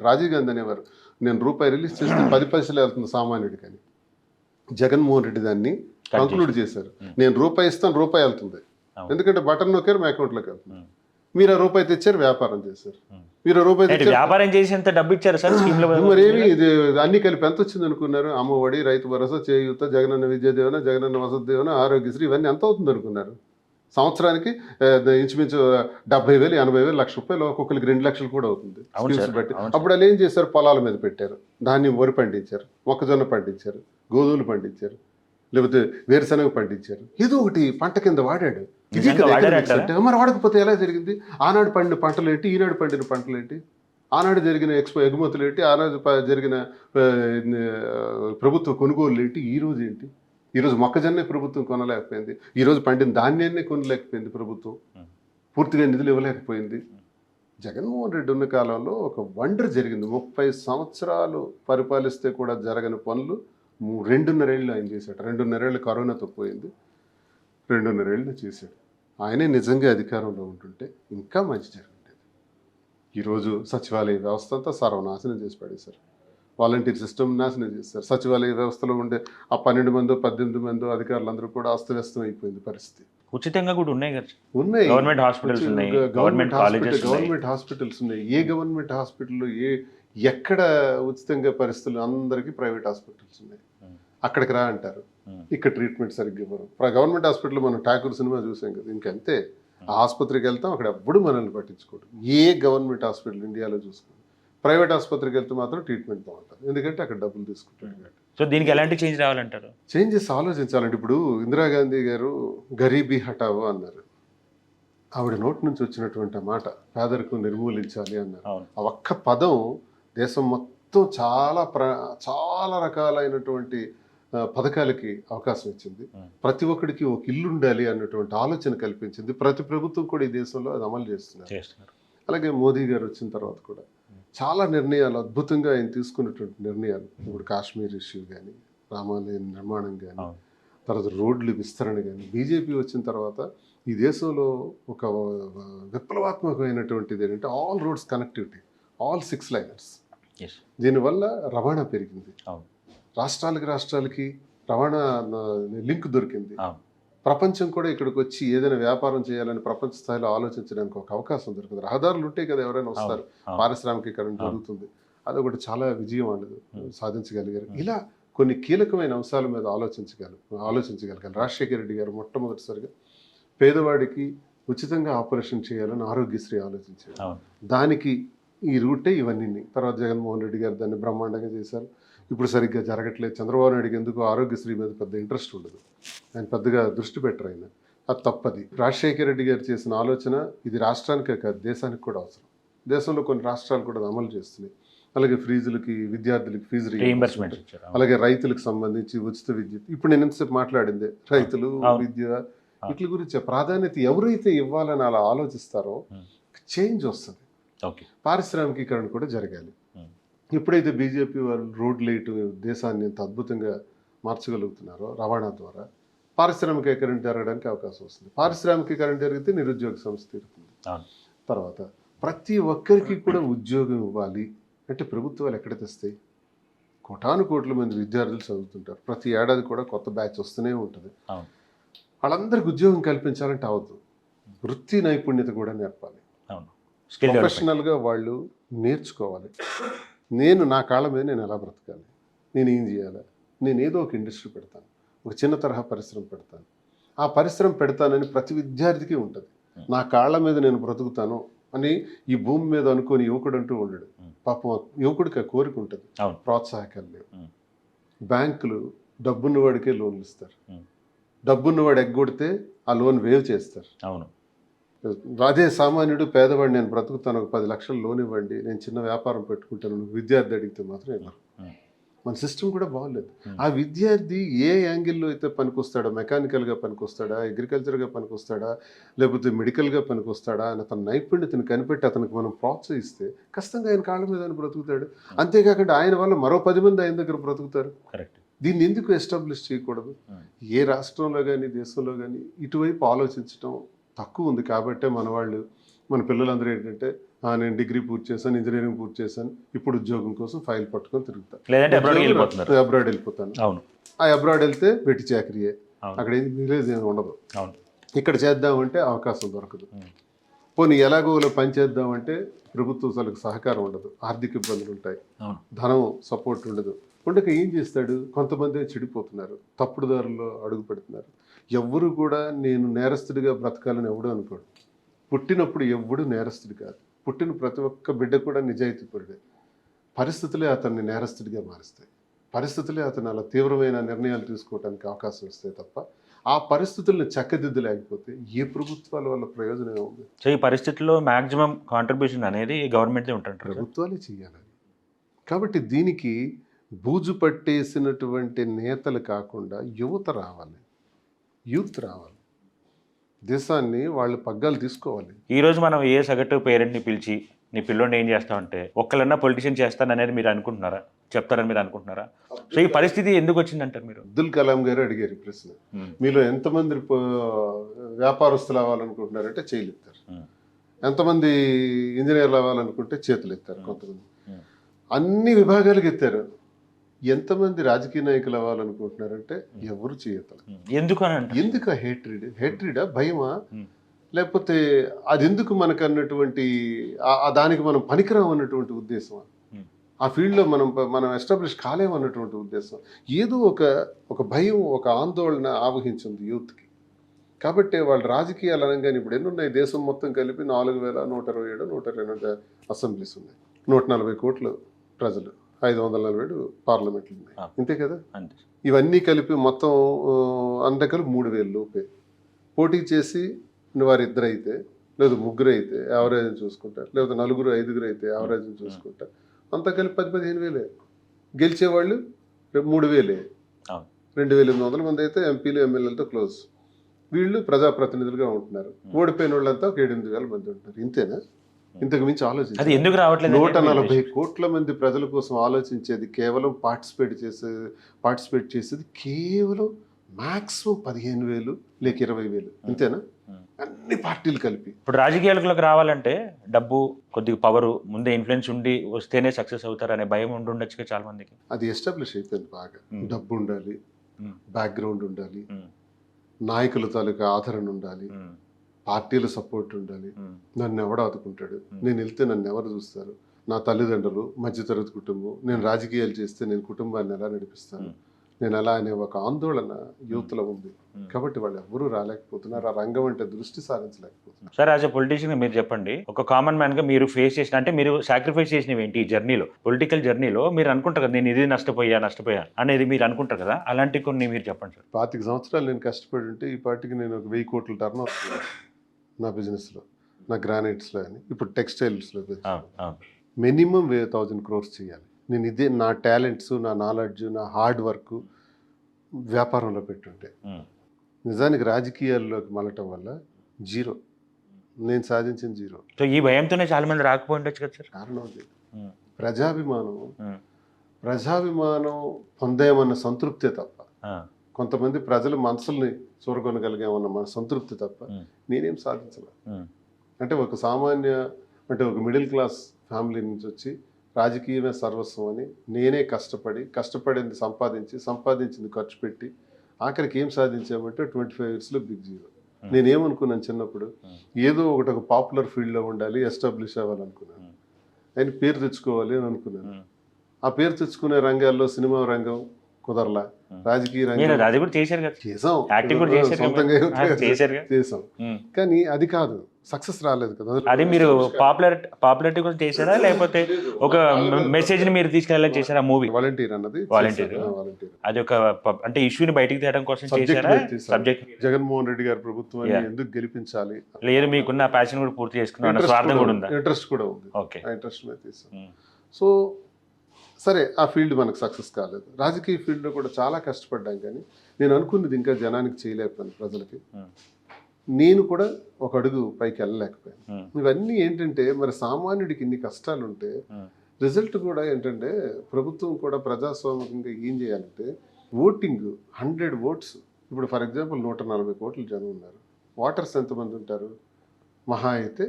రాజీవ్ గాంధీ అనేవారు, నేను రూపాయి రిలీజ్ చేస్తే 10 పైసలు వెళ్తుంది సామాన్యుడికి అని. జగన్మోహన్ రెడ్డి దాన్ని కంక్లూడ్ చేశారు, నేను రూపాయి ఇస్తాను, రూపాయి వెళ్తుంది. ఎందుకంటే బటన్ నొక్కారు, మీ అకౌంట్లోకి వెళ్తుంది. మీరు ఆ రూపాయి తెచ్చారు, వ్యాపారం చేశారు. మీరు రూపాయి తెచ్చారు, వ్యాపారం చేసేంత డబ్బు ఇచ్చారు సార్ స్కీమ్ లో. మరేమి ఇది అన్ని కలిపి ఎంత వచ్చింది అనుకున్నారు? అమ్మఒడి, రైతు భరోసా, చేయూత, జగనన్న విద్యా దీవెన, జగనన్న వసతి దీవెన, ఆరోగ్యశ్రీ, ఇవన్నీ ఎంత అవుతుంది అనుకున్నారు? సంవత్సరానికి ఇంచుమించు 70,000, 80,000, ₹1,00,000, ఒక్కొక్కరికి 2 లక్షలు కూడా అవుతుంది స్కీమ్స్ బట్టి. అప్పుడు వాళ్ళు ఏం చేశారు? పొలాల మీద పెట్టారు, ధాన్యం, వరి పండించారు, మొక్కజొన్న పండించారు, గోధుమలు పండించారు, లేకపోతే వేరుశనగ పండించారు. ఏదో ఒకటి పంట కింద వాడాడు. మరి వాడకపోతే ఎలా జరిగింది? ఆనాడు పండిన పంటలు ఏంటి, ఈనాడు పండిన పంటలు ఏంటి? ఆనాడు జరిగిన ఎగుమతులు ఏంటి, ఆనాడు జరిగిన ప్రభుత్వ కొనుగోలు ఏంటి, ఈ రోజు ఏంటి? ఈరోజు మొక్కజొన్నే ప్రభుత్వం కొనలేకపోయింది, ఈరోజు పండిన ధాన్యాన్నే కొనలేకపోయింది ప్రభుత్వం, పూర్తిగా నిధులు ఇవ్వలేకపోయింది. జగన్మోహన్ రెడ్డి ఉన్న కాలంలో ఒక వండర్ జరిగింది. 30 సంవత్సరాలు పరిపాలిస్తే కూడా జరగని పనులు 2.5 ఏళ్ళు ఆయన చేశాడు. 2.5 ఏళ్ళు కరోనాతో పోయింది, 2.5 ఏళ్ళు చేశాడు. ఆయనే నిజంగా అధికారంలో ఉంటుంటే ఇంకా మంచి జరుగుతుంది. ఈరోజు సచివాలయ వ్యవస్థ అంతా సర్వనాశనం చేసి పడేశారు, వాలంటీర్ సిస్టమ్ నాశనం చేశారు. సచివాలయ వ్యవస్థలో ఉండే ఆ 12 మందో 18 మందో అధికారులందరూ కూడా అస్తవ్యస్తం అయిపోయింది పరిస్థితి. ఉచితంగా కూడా ఉన్నాయి కదా, ఉన్నాయి గవర్నమెంట్ హాస్పిటల్స్ ఉన్నాయి, గవర్నమెంట్ హాస్పిటల్స్ ఉన్నాయి. ఏ గవర్నమెంట్ హాస్పిటల్లో ఎక్కడ ఉచితంగా పరిస్థితులు? అందరికీ ప్రైవేట్ హాస్పిటల్స్ ఉన్నాయి. అక్కడికి రా అంటారు, ఇక్కడ ట్రీట్మెంట్ సరిగ్గా ఇవ్వరు. గవర్నమెంట్ హాస్పిటల్ మనం ఠాకూర్ సినిమా చూసాం కదా, ఇంకంతే. ఆ ఆసుపత్రికి వెళ్తాం, అక్కడ ఎప్పుడు మనల్ని పట్టించుకోవడం. ఏ గవర్నమెంట్ హాస్పిటల్ ఇండియాలో చూసుకోండి, ప్రైవేట్ ఆసుపత్రికి వెళ్తే మాత్రం ట్రీట్మెంట్ బాగుంటుంది, ఎందుకంటే అక్కడ డబ్బులు తీసుకుంటారు. సో దీనికి ఎలాంటి చేంజ్ రావాలంటారు? చేంజెస్ ఆలోచించాలంటే, ఇప్పుడు ఇందిరాగాంధీ గారు గరీబీ హటావో అన్నారు, ఆవిడ నోటి నుంచి వచ్చినటువంటి మాట పేదరికం నిర్మూలించాలి అన్నారు. ఆ ఒక్క పదం దేశం మొత్తం చాలా రకాలైనటువంటి పథకాలకి అవకాశం ఇచ్చింది. ప్రతి ఒక్కడికి ఒక ఇల్లు ఉండాలి అన్నటువంటి ఆలోచన కల్పించింది. ప్రతి ప్రభుత్వం కూడా ఈ దేశంలో అది అమలు చేస్తున్నారు. అలాగే మోదీ గారు వచ్చిన తర్వాత కూడా చాలా నిర్ణయాలు, అద్భుతంగా ఆయన తీసుకున్నటువంటి నిర్ణయాలు. ఇప్పుడు కాశ్మీర్ ఇష్యూ కానీ, రామాలయ నిర్మాణం కానీ, తర్వాత రోడ్లు విస్తరణ కానీ, బీజేపీ వచ్చిన తర్వాత ఈ దేశంలో ఒక విప్లవాత్మకమైనటువంటిది ఏంటంటే all roads connectivity, all 6 liners. దీనివల్ల రవాణా పెరిగింది, రాష్ట్రాలకి రవాణా లింక్ దొరికింది. ప్రపంచం కూడా ఇక్కడికి వచ్చి ఏదైనా వ్యాపారం చేయాలని ప్రపంచ స్థాయిలో ఆలోచించడానికి ఒక అవకాశం దొరుకుతుంది. రహదారులు ఉంటే కదా ఎవరైనా వస్తారు, పారిశ్రామికీకరణ జరుగుతుంది. అదొకటి చాలా విజయం అనేది సాధించగలిగారు. ఇలా కొన్ని కీలకమైన అంశాల మీద ఆలోచించగలిగారు. రాజశేఖర రెడ్డి గారు మొట్టమొదటిసారిగా పేదవాడికి ఉచితంగా ఆపరేషన్ చేయాలని ఆరోగ్యశ్రీ ఆలోచించారు. దానికి ఈ రూటే ఇవన్నీ. తర్వాత జగన్మోహన్ రెడ్డి గారు దాన్ని బ్రహ్మాండంగా చేశారు. ఇప్పుడు సరిగ్గా జరగట్లేదు. చంద్రబాబు నాయుడికి ఎందుకు ఆరోగ్యశ్రీ మీద పెద్ద ఇంట్రెస్ట్ ఉండదు, ఆయన పెద్దగా దృష్టి పెట్టరు. ఆయన అది తప్పది. రాజశేఖర రెడ్డి గారు చేసిన ఆలోచన ఇది రాష్ట్రానికే కాదు, దేశానికి కూడా అవసరం. దేశంలో కొన్ని రాష్ట్రాలు కూడా అమలు చేస్తున్నాయి. అలాగే ఫీజులకి, విద్యార్థులకి ఫీజు రీయింబర్స్మెంట్, అలాగే రైతులకు సంబంధించి ఉచిత విద్యుత్. ఇప్పుడు నేను ఎంతసేపు మాట్లాడిందే రైతులు, విద్య, వీటి గురించి ప్రాధాన్యత ఎవరైతే ఇవ్వాలని అలా ఆలోచిస్తారో చేంజ్ వస్తుంది. పారిశ్రామికీకరణ కూడా జరగాలి. ఎప్పుడైతే బీజేపీ వాళ్ళు రోడ్లు వేయటం దేశాన్ని ఎంత అద్భుతంగా మార్చగలుగుతున్నారో రవాణా ద్వారా, పారిశ్రామికీకరణ జరగడానికి అవకాశం వస్తుంది. పారిశ్రామికీకరణ జరిగితే నిరుద్యోగ సమస్య తీరుతుంది. తర్వాత ప్రతి ఒక్కరికి కూడా ఉద్యోగం ఇవ్వాలి అంటే ప్రభుత్వాలు ఎక్కడ తెస్తాయి? కోట్ల మంది విద్యార్థులు చదువుతుంటారు, ప్రతి ఏడాది కూడా కొత్త బ్యాచ్ వస్తూనే ఉంటుంది. వాళ్ళందరికీ ఉద్యోగం కల్పించాలంటే అవద్దు. వృత్తి నైపుణ్యత కూడా నేర్పాలి, ప్రొఫెషనల్గా వాళ్ళు నేర్చుకోవాలి. నేను నా కాళ్ళ మీద నేను ఎలా బ్రతకాలి, నేను ఏం చేయాలి, నేను ఏదో ఒక ఇండస్ట్రీ పెడతాను, ఒక చిన్న తరహా పరిశ్రమ పెడతాను. ఆ పరిశ్రమ పెడతానని ప్రతి విద్యార్థికి ఉంటుంది. నా కాళ్ళ మీద నేను బ్రతుకుతాను అని ఈ భూమి మీద అనుకోని యువకుడు అంటూ ఉండడు. పాపం యువకుడికి ఆ కోరిక ఉంటుంది, ప్రోత్సాహకాలు లేవు. బ్యాంకులు డబ్బున్నవాడికే లోన్లు ఇస్తారు, డబ్బున్నవాడు ఎగ్గొడితే ఆ లోన్ వేవ్ చేస్తారు. అదే సామాన్యుడు, పేదవాడు, నేను బ్రతుకుతాను, ఒక 10 లక్షలు లోన్ ఇవ్వండి, నేను చిన్న వ్యాపారం పెట్టుకుంటాను, విద్యార్థి అడిగితే మాత్రం ఇవ్వరు. మన సిస్టమ్ కూడా బాగోలేదు. ఆ విద్యార్థి ఏ యాంగిల్లో అయితే పనికొస్తాడో, మెకానికల్గా పనికొస్తాడా, అగ్రికల్చర్గా పనికొస్తాడా, లేకపోతే మెడికల్గా పనికొస్తాడా అని తన నైపుణ్యతను కనిపెట్టి అతనికి మనం ప్రోత్సహిస్తే ఖచ్చితంగా ఆయన కాళ్ళ మీద ఆయన బ్రతుకుతాడు. అంతేకాకుండా ఆయన వల్ల మరో 10 మంది ఆయన దగ్గర బ్రతుకుతారు. దీన్ని ఎందుకు ఎస్టాబ్లిష్ చేయకూడదు? ఏ రాష్ట్రంలో కానీ దేశంలో కానీ ఇటువైపు ఆలోచించడం తక్కువ ఉంది. కాబట్టే మన పిల్లలందరూ ఏంటంటే నేను డిగ్రీ పూర్తి చేశాను, ఇంజనీరింగ్ పూర్తి చేశాను, ఇప్పుడు ఉద్యోగం కోసం ఫైల్ పట్టుకొని తిరుగుతాను, లేదంటే అబ్రాడ్ వెళ్ళిపోతాను. అవును, ఆ అబ్రాడ్ వెళ్తే వెట్టి చాకరీయే, అవును. అక్కడ ఏం మిగిలేదు, ఏమి ఉండదు. అవును. ఇక్కడ చేద్దామంటే అవకాశం దొరకదు. పోనీ ఎలాగోలో పని చేద్దామంటే ప్రభుత్వం అసలు సహకారం ఉండదు, ఆర్థిక ఇబ్బందులు ఉంటాయి, అవును. ధనం సపోర్ట్ ఉండదు. ఉండక ఏం చేస్తాడు, కొంతమంది చెడిపోతున్నారు, తప్పుడు దారుల్లో అడుగు పెడుతున్నారు. ఎవ్వరు కూడా నేను నేరస్తుడిగా బ్రతకాలని ఎవడు అనుకోడు. పుట్టినప్పుడు ఎవ్వడు నేరస్తుడు కాదు, పుట్టిన ప్రతి ఒక్క బిడ్డ కూడా నిజాయితీపరుడే. పరిస్థితులే అతన్ని నేరస్తుడిగా మారుస్తాయి, పరిస్థితులే అతను అలా తీవ్రమైన నిర్ణయాలు తీసుకోవడానికి అవకాశం ఇస్తాయి తప్ప ఆ పరిస్థితులను చక్కదిద్దలేకపోతే ఏ ప్రభుత్వాల వల్ల ప్రయోజనం ఉంది? సో ఈ పరిస్థితుల్లో మాక్సిమం కాంట్రిబ్యూషన్ అనేది గవర్నమెంట్దే ఉంటుంది, ప్రభుత్వాలే చేయాలి. కాబట్టి దీనికి బూజు పట్టేసినటువంటి నేతలు కాకుండా యువత రావాలి, యూత్ రావాలి, దేశాన్ని వాళ్ళు పగ్గాలు తీసుకోవాలి. ఈరోజు మనం ఏ సగటు పేరెంట్ని పిలిచి నీ పిల్లోడిని ఏం చేస్తామంటే ఒక్కళ్ళన్నా పొలిటీషియన్ చేస్తాననేది మీరు అనుకుంటున్నారా, చెప్తారని మీరు అనుకుంటున్నారా? సో ఈ పరిస్థితి ఎందుకు వచ్చిందంటారు మీరు? అబ్దుల్ కలాం గారు అడిగారు ప్రశ్న, మీలో ఎంతమంది వ్యాపారస్తులు అవ్వాలనుకుంటున్నారంటే చేతులు ఎత్తారు, ఎంతమంది ఇంజనీర్లు అవ్వాలనుకుంటే చేతులు ఎత్తారు, కొంతమంది అన్ని విభాగాలకు ఎత్తారు. ఎంతమంది రాజకీయ నాయకులు అవ్వాలనుకుంటున్నారంటే ఎవరు చేయతారు. ఎందుకు హేట్రీడా, భయమా, లేకపోతే అది ఎందుకు మనకు అన్నటువంటి దానికి మనం పనికిరాం అన్నటువంటి ఉద్దేశమా, ఆ ఫీల్డ్లో మనం ఎస్టాబ్లిష్ కాలేమన్నటువంటి ఉద్దేశం, ఏదో ఒక భయం, ఒక ఆందోళన ఆవహించింది యూత్కి. కాబట్టి వాళ్ళు రాజకీయాలు అనగానే ఇప్పుడు ఎన్ని ఉన్నాయి, దేశం మొత్తం కలిపి 4127 128 అసెంబ్లీస్ ఉన్నాయి, 140 కోట్ల ప్రజలు, 547 పార్లమెంట్లు ఉన్నాయి, ఇంతే కదా. ఇవన్నీ కలిపి మొత్తం అంతా కలిపి 3000 లోపే పోటీ చేసి వారిద్దరు అయితే, లేదు ముగ్గురు అయితే యావరేజ్ని చూసుకుంటారు, లేదా 4 5 అయితే యావరేజ్ని చూసుకుంటారు, అంతా కలిపి 10-15 వేలే. గెలిచేవాళ్ళు 3000, 2800 మంది అయితే ఎంపీలు ఎమ్మెల్యేలతో క్లోజ్. వీళ్ళు ప్రజాప్రతినిధులుగా ఉంటున్నారు, ఓడిపోయిన వాళ్ళంతా ఒక 7-8 మంది ఉంటున్నారు. ఇంతేనా? ఇంతకు మించి ఆలోచించారు. 140 కోట్ల మంది ప్రజల కోసం ఆలోచించేది కేవలం పార్టిసిపేట్ చేసేది కేవలం మాక్సిమం 15,000 లేక 20,000, ఇంతేనా? అన్ని పార్టీలు కలిపి. ఇప్పుడు రాజకీయాలకు రావాలంటే డబ్బు, కొద్దిగా పవర్, ముందే ఇన్ఫ్లుయెన్స్ ఉండి వస్తేనే సక్సెస్ అవుతారు అనే భయం ఉండొచ్చు చాలా మందికి. అది ఎస్టాబ్లిష్ అయిపోయింది బాగా. డబ్బు ఉండాలి, బ్యాక్గ్రౌండ్ ఉండాలి, నాయకుల తాలూకా ఆదరణ ఉండాలి, పార్టీల సపోర్ట్ ఉండాలి. నన్ను ఎవడు ఆదుకుంటాడు, నేను వెళ్తే నన్ను ఎవరు చూస్తారు, నా తల్లిదండ్రులు, మధ్యతరగతి కుటుంబం, నేను రాజకీయాలు చేస్తే నేను కుటుంబాన్ని ఎలా నడిపిస్తాను, నేను ఎలా అనే ఒక ఆందోళన యూత్లో ఉంది. కాబట్టి వాళ్ళు ఎవరూ రాలేకపోతున్నారు, ఆ రంగం అంటే దృష్టి సారించలేకపోతున్నారు. సార్, యాజ్ అ పొలిటీషియన్ మీరు చెప్పండి, ఒక కామన్ మ్యాన్ గా మీరు ఫేస్ చేసిన, అంటే మీరు సాక్రిఫైస్ చేసినవి ఏంటి ఈ జర్నీలో, పొలిటికల్ జర్నీలో మీరు అనుకుంటారు కదా, నేను ఇది నష్టపోయా అనేది మీరు అనుకుంటారు కదా, అలాంటి కొన్ని మీరు చెప్పండి సార్. 25 సంవత్సరాలు నేను కష్టపడి ఉంటే ఈ పార్టీకి నేను ఒక 1000 కోట్ల టర్న్ ఓవర్ నా బిజినెస్లో, నా గ్రానైట్స్లో అని, ఇప్పుడు టెక్స్టైల్స్లో మినిమం 1000 crores చేయాలి. నేను ఇదే నా టాలెంట్స్, నా నాలెడ్జ్, నా హార్డ్ వర్క్ వ్యాపారంలో పెట్టుంటే, నిజానికి రాజకీయాల్లోకి మళ్ళటం వల్ల జీరో, నేను సాధించిన జీరో. సో ఈ భయంతోనే చాలా మంది రాకపోయి ఉండొచ్చు కదా సార్. కారణం అది ప్రజాభిమానం పొందేమన్న సంతృప్తే తప్ప, కొంతమంది ప్రజల మనసుల్ని చూరగొనగలిగామన్న మన సంతృప్తి తప్ప నేనేం సాధించలే. అంటే ఒక మిడిల్ క్లాస్ ఫ్యామిలీ నుంచి వచ్చి రాజకీయమే సర్వస్వం అని నేనే కష్టపడింది సంపాదించింది ఖర్చు పెట్టి ఆఖరికి ఏం సాధించామంటే 25 yearsలో బిగ్ జీరో. నేనేమనుకున్నాను చిన్నప్పుడు, ఏదో ఒక పాపులర్ ఫీల్డ్లో ఉండాలి, ఎస్టాబ్లిష్ అవ్వాలనుకున్నాను, ఆయన పేరు తెచ్చుకోవాలి అని అనుకున్నాను. ఆ పేరు తెచ్చుకునే రంగాల్లో సినిమా రంగం కుదరలా, రాజకీయ రంగం చేసాం, కానీ అది కాదు, సక్సెస్ రాలేదు కదా. అది మీరు పాపులారిటీ కోసం చేశారా, లేకపోతే ఒక మెసేజ్ ని మీరు తీసుకెళ్ళాలని చేశారా? మూవీ వాలంటీర్ అది ఒక అంటే ఇష్యూని బయటికి తేయడం కోసం చేశారా? సబ్జెక్ట్ జగన్మోహన్ రెడ్డి గారి ప్రభుత్వాన్ని ఎందుకు గెలిపించాలి, లేదు మీకున్న ప్యాషన్ కూడా పూర్తి చేసుకున్నా, స్వార్థం కూడా ఉందా? ఇంట్రెస్ట్ కూడా ఉంది. ఓకే, ఇంట్రెస్ట్ మీద తీసాం. సో సరే, ఆ ఫీల్డ్ మనకు సక్సెస్ కాలేదు. రాజకీయ ఫీల్డ్లో కూడా చాలా కష్టపడ్డాం, కానీ నేను అనుకున్నది ఇంకా జనానికి చేయలేకపోయాను, ప్రజలకి. నేను కూడా ఒక అడుగు పైకి వెళ్ళలేకపోయాను. ఇవన్నీ ఏంటంటే, మరి సామాన్యుడికి ఇన్ని కష్టాలు ఉంటే రిజల్ట్ కూడా ఏంటంటే, ప్రభుత్వం కూడా ప్రజాస్వామికంగా ఏం చేయాలంటే, ఓటింగ్ 100 votes. ఇప్పుడు ఫర్ ఎగ్జాంపుల్ 140 కోట్ల జనం ఉన్నారు, ఓటర్స్ ఎంతమంది ఉంటారు? మహా అయితే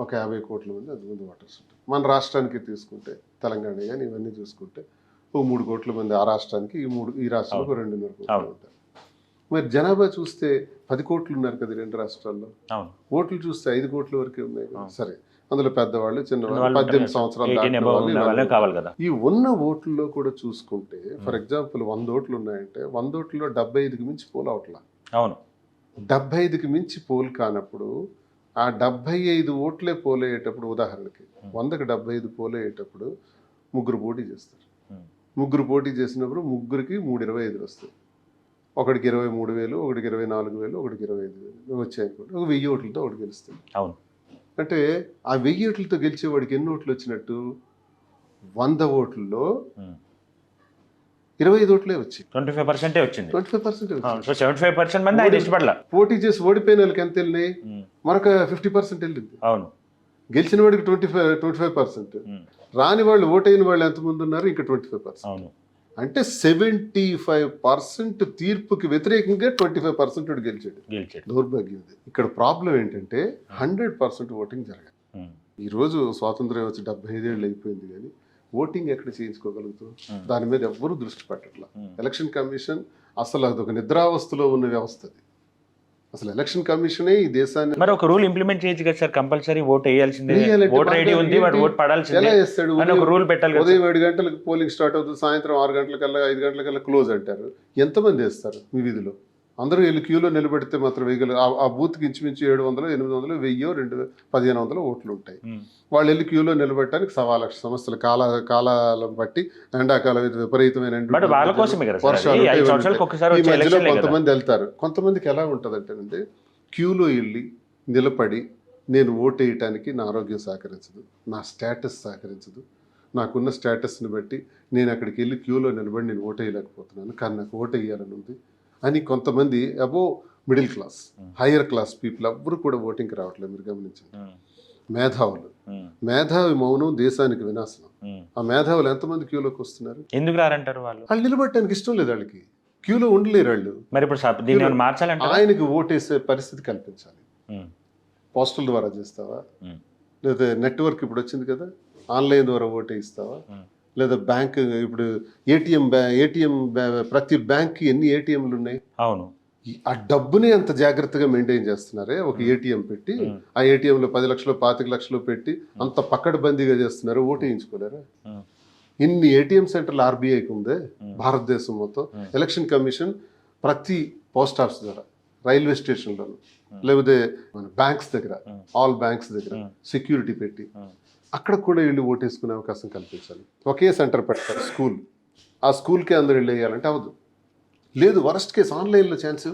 ఒక 50 కోట్ల మంది అంతమంది ఓటర్స్ ఉంటారు. మన రాష్ట్రానికి తీసుకుంటే తెలంగాణ కానీ ఇవన్నీ చూసుకుంటే ఓ 3 కోట్ల మంది ఆ రాష్ట్రానికి, ఈ రాష్ట్రానికి 2.5 కోట్లు ఉంటారు. మరి జనాభా చూస్తే 10 కోట్లు ఉన్నారు కదా 2 రాష్ట్రాల్లో. ఓట్లు చూస్తే 5 కోట్ల వరకే ఉన్నాయి కదా. సరే, అందులో పెద్దవాళ్ళు, చిన్నవాళ్ళు, 18 సంవత్సరాలు దాటిన వాళ్ళు. ఈ ఉన్న ఓట్లలో కూడా చూసుకుంటే ఫర్ ఎగ్జాంపుల్ 100 ఓట్లు ఉన్నాయంటే 100 ఓట్లలో 75కి మించి పోల్ అవట్లా. అవును, 75కి మించి పోల్ కానప్పుడు ఆ 75 ఓట్లే పోలయ్యేటప్పుడు, ఉదాహరణకి 100కి 75 పోలయ్యేటప్పుడు ముగ్గురు పోటీ చేస్తారు. ముగ్గురు పోటీ చేసినప్పుడు ముగ్గురికి 325 వస్తాయి. ఒకడికి 23,000, ఒకటికి 24,000, ఒకటికి 25,000 వచ్చాయనుకోండి. ఒక 1000 ఓట్లతో ఒకటి గెలుస్తుంది. అవును, అంటే ఆ 1000 ఓట్లతో గెలిచేవాడికి ఎన్ని ఓట్లు వచ్చినట్టు? 100 ఓట్లలో 25 ఓట్లే వచ్చి 25% వచ్చింది. 25% 75% మంది ఆయన ఇష్టపడలా. పోటీ చేసి ఓడిపోయిన వాళ్ళకి ఎంత వెళ్ళినాయి? మరొక 50% వెళ్ళింది. అవును, గెలిచిన వాడికి 25%. రాని వాళ్ళు, ఓటైన వాళ్ళు ఎంతమంది ఉన్నారు? ఇంకా 25%. అవును, అంటే 75% తీర్పుకి వ్యతిరేకంగా 25% గెలిచాడు. దౌర్భాగ్యం ఇది. ఇక్కడ ప్రాబ్లం ఏంటంటే 100% ఓటింగ్ జరగాలి. ఈరోజు స్వాతంత్ర్యం వచ్చి 75 ఏళ్ళు అయిపోయింది, కానీ ఓటింగ్ ఎక్కడ చేయించుకోగలుగుతాం? దాని మీద ఎవ్వరూ దృష్టి పెట్టట్లా. ఎలక్షన్ కమిషన్ అసలు అదొక నిద్రావస్థలో ఉన్న వ్యవస్థ అది. అసలు ఎలక్షన్ కమిషనే ఈ దేశాన్ని మరి ఒక రూల్ ఇంప్లిమెంట్ చేయొచ్చు కదా సార్, కంపల్సరీ ఓట్ వేయాల్సిందే, ఓటర్ ఐడి ఉంది, ఓట్ పడాల్సిందే. ఎలా వేస్తాడు? ఒక రూల్ పెట్టాలి. ఉదయం 7 గంటలకు పోలింగ్ స్టార్ట్ అవుతుంది, సాయంత్రం 6 గంటలకల్లా 5 గంటలకల్లా క్లోజ్ అంటారు. ఎంతమంది వేస్తారు మీ వీధిలో? అందరూ వెళ్ళి క్యూలో నిలబెడితే మాత్రం వేయగలరు. ఆ బూత్కి ఇంచుమించు 700, 800, 1000, 1500 ఓట్లు ఉంటాయి. వాళ్ళు వెళ్ళి క్యూలో నిలబెట్టడానికి 1,00,000 సమస్యలు, కాలాలను బట్టి ఎండాకాలం విపరీతమైన మధ్యలో కొంతమంది వెళ్తారు. కొంతమందికి ఎలా ఉంటుందంటేనండి, క్యూలో వెళ్ళి నిలబడి నేను ఓటు వేయటానికి నా ఆరోగ్యం సహకరించదు, నా స్టేటస్ సహకరించదు, నాకున్న స్టేటస్ని బట్టి నేను అక్కడికి వెళ్ళి క్యూలో నిలబడి నేను ఓటు వేయలేకపోతున్నాను, కానీ నాకు ఓటు వేయాలని ఉంది అని కొంతమంది అబో middle class, higher class people ఎవ్వరు కూడా ఓటింగ్కి రావట్లేదు. మీరు గమనించండి. మేధావులు, మేధావి మౌనం దేశానికి వినాశనం. ఆ మేధావులు ఎంతమంది క్యూలోకి వస్తున్నారు? ఎందుకు రారంటారు? వాళ్ళు నిలబడటానికి ఇష్టం లేదు, వాళ్ళకి క్యూలో ఉండలేరు వాళ్ళు. మరి ఇప్పుడు మార్చాలంటే ఆయనకి ఓటేసే పరిస్థితి కల్పించాలి. పోస్టల్ ద్వారా చేస్తావా, లేదా నెట్వర్క్ ఇప్పుడు వచ్చింది కదా, ఆన్లైన్ ద్వారా ఓటే ఇస్తావా, లేదా బ్యాంక్ ఇప్పుడు ఏటీఎం ప్రతి బ్యాంక్కి ఎన్ని ఏటీఎంలు ఉన్నాయి? అవును, ఆ డబ్బుని అంత జాగ్రత్తగా మెయింటైన్ చేస్తున్నారే. ఒక ఏటీఎం పెట్టి ఆ ఏటీఎంలో 10 లక్షలు 25 లక్షలు పెట్టి అంత పక్కడబందీగా చేస్తున్నారు. ఓటు వేయించుకోలేరా? ఇన్ని ఏటీఎం సెంటర్లు ఆర్బీఐకి ఉందే భారతదేశం మొత్తం. ఎలక్షన్ కమిషన్ ప్రతి పోస్ట్ ఆఫీస్ ద్వారా, రైల్వే స్టేషన్లను, లేకపోతే మన బ్యాంక్స్ దగ్గర, ఆల్ బ్యాంక్స్ దగ్గర సెక్యూరిటీ పెట్టి అక్కడ కూడా వెళ్ళి ఓటేసుకునే అవకాశం కల్పించాలి. ఒకే సెంటర్ పెడతారు, స్కూల్, ఆ స్కూల్కే అందరూ వెళ్ళి వేయాలంటే అవ్వదు. లేదు, వరస్ట్ కేసు ఆన్లైన్లో ఛాన్స్